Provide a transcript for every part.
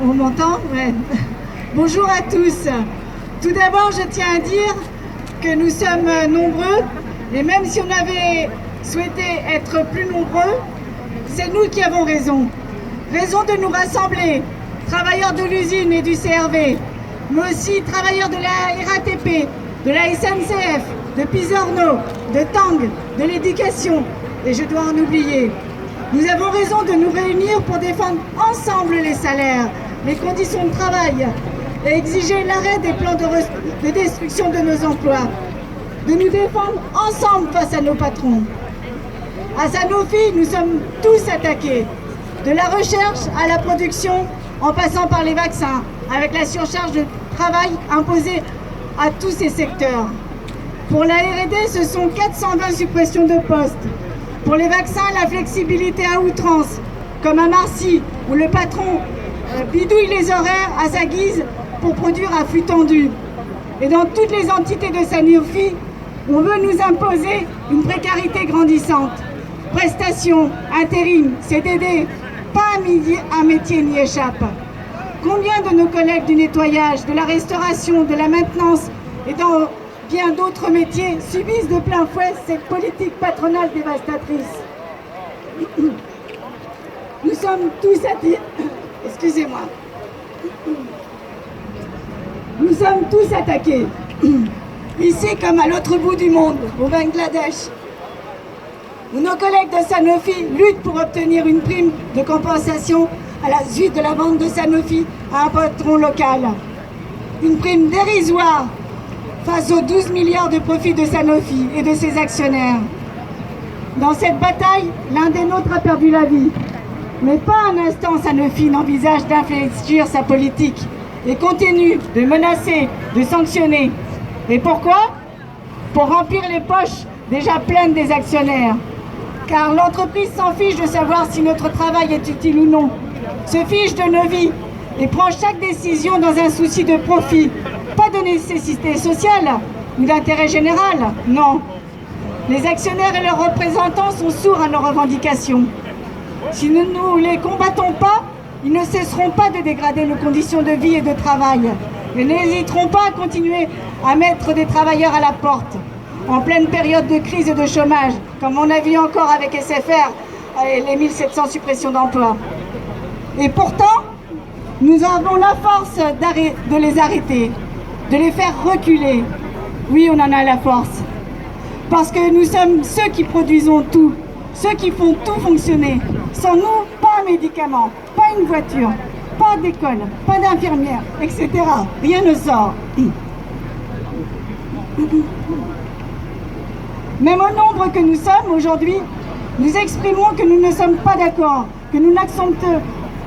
On m'entend? Ouais. Bonjour à tous. Tout d'abord, je tiens à dire que nous sommes nombreux, et même si on avait souhaité être plus nombreux, c'est nous qui avons raison. Raison de nous rassembler, travailleurs de l'usine et du CRV, mais aussi travailleurs de la RATP, de la SNCF, de Pisorno, de Tang, de l'éducation, et je dois en oublier. Nous avons raison de nous réunir pour défendre ensemble les salaires, les conditions de travail et exiger l'arrêt des plans de destruction de nos emplois, de nous défendre ensemble face à nos patrons. À Sanofi, nous sommes tous attaqués, de la recherche à la production, en passant par les vaccins, avec la surcharge de travail imposée à tous ces secteurs. Pour la R&D, ce sont 420 suppressions de postes. Pour les vaccins, la flexibilité à outrance, comme à Marcy, où le patron bidouille les horaires à sa guise pour produire à flux tendu. Et dans toutes les entités de Sanofi, on veut nous imposer une précarité grandissante. Prestations, intérim, CDD, pas un métier n'y échappe. Combien de nos collègues du nettoyage, de la restauration, de la maintenance et dans bien d'autres métiers subissent de plein fouet cette politique patronale dévastatrice? Nous sommes tous excusez-moi. Nous sommes tous attaqués, ici comme à l'autre bout du monde, au Bangladesh, où nos collègues de Sanofi luttent pour obtenir une prime de compensation à la suite de la vente de Sanofi à un patron local. Une prime dérisoire face aux 12 milliards de profits de Sanofi et de ses actionnaires. Dans cette bataille, l'un des nôtres a perdu la vie. Mais pas un instant Sanofi n'envisage d'infléchir sa politique et continue de menacer, de sanctionner. Et pourquoi? Pour remplir les poches déjà pleines des actionnaires. Car l'entreprise s'en fiche de savoir si notre travail est utile ou non, se fiche de nos vies et prend chaque décision dans un souci de profit, pas de nécessité sociale ou d'intérêt général, non. Les actionnaires et leurs représentants sont sourds à nos revendications. Si nous ne les combattons pas, ils ne cesseront pas de dégrader nos conditions de vie et de travail. Ils n'hésiteront pas à continuer à mettre des travailleurs à la porte, en pleine période de crise et de chômage, comme on a vu encore avec SFR et les 1700 suppressions d'emplois. Et pourtant, nous avons la force de les arrêter, de les faire reculer. Oui, on en a la force. Parce que nous sommes ceux qui produisons tout, ceux qui font tout fonctionner. Sans nous, pas un médicament, pas une voiture, pas d'école, pas d'infirmière, etc. Rien ne sort. Même au nombre que nous sommes aujourd'hui, nous exprimons que nous ne sommes pas d'accord, que nous n'acceptons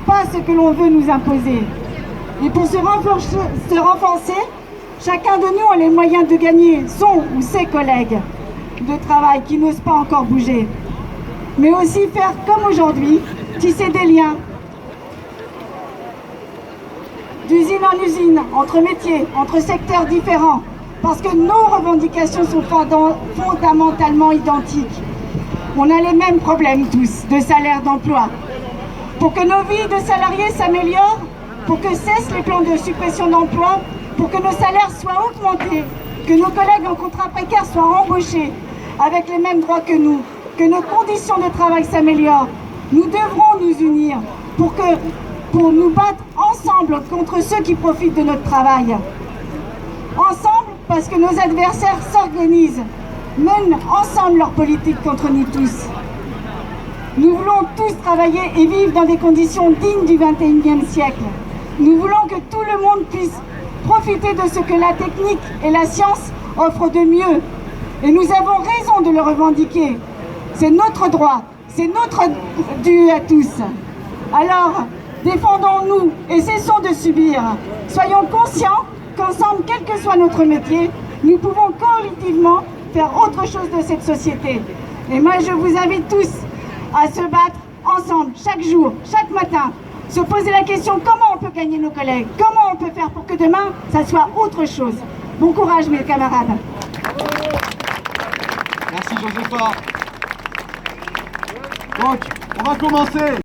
pas ce que l'on veut nous imposer. Et pour se renforcer, chacun de nous a les moyens de gagner son ou ses collègues de travail qui n'osent pas encore bouger. Mais aussi faire comme aujourd'hui, tisser des liens d'usine en usine, entre métiers, entre secteurs différents, parce que nos revendications sont fondamentalement identiques. On a les mêmes problèmes tous, de salaire, d'emploi. Pour que nos vies de salariés s'améliorent, pour que cessent les plans de suppression d'emplois, pour que nos salaires soient augmentés, que nos collègues en contrat précaire soient embauchés avec les mêmes droits que nous, que nos conditions de travail s'améliorent. Nous devrons nous unir pour nous battre ensemble contre ceux qui profitent de notre travail. Ensemble, parce que nos adversaires s'organisent, mènent ensemble leur politique contre nous tous. Nous voulons tous travailler et vivre dans des conditions dignes du XXIe siècle. Nous voulons que tout le monde puisse profiter de ce que la technique et la science offrent de mieux. Et nous avons raison de le revendiquer. C'est notre droit, c'est notre dû à tous. Alors, défendons-nous et cessons de subir. Soyons conscients qu'ensemble, quel que soit notre métier, nous pouvons collectivement faire autre chose de cette société. Et moi, je vous invite tous à se battre ensemble, chaque jour, chaque matin, se poser la question comment on peut gagner nos collègues, comment on peut faire pour que demain, ça soit autre chose. Bon courage, mes camarades. Merci, Josepha. Donc, on va commencer.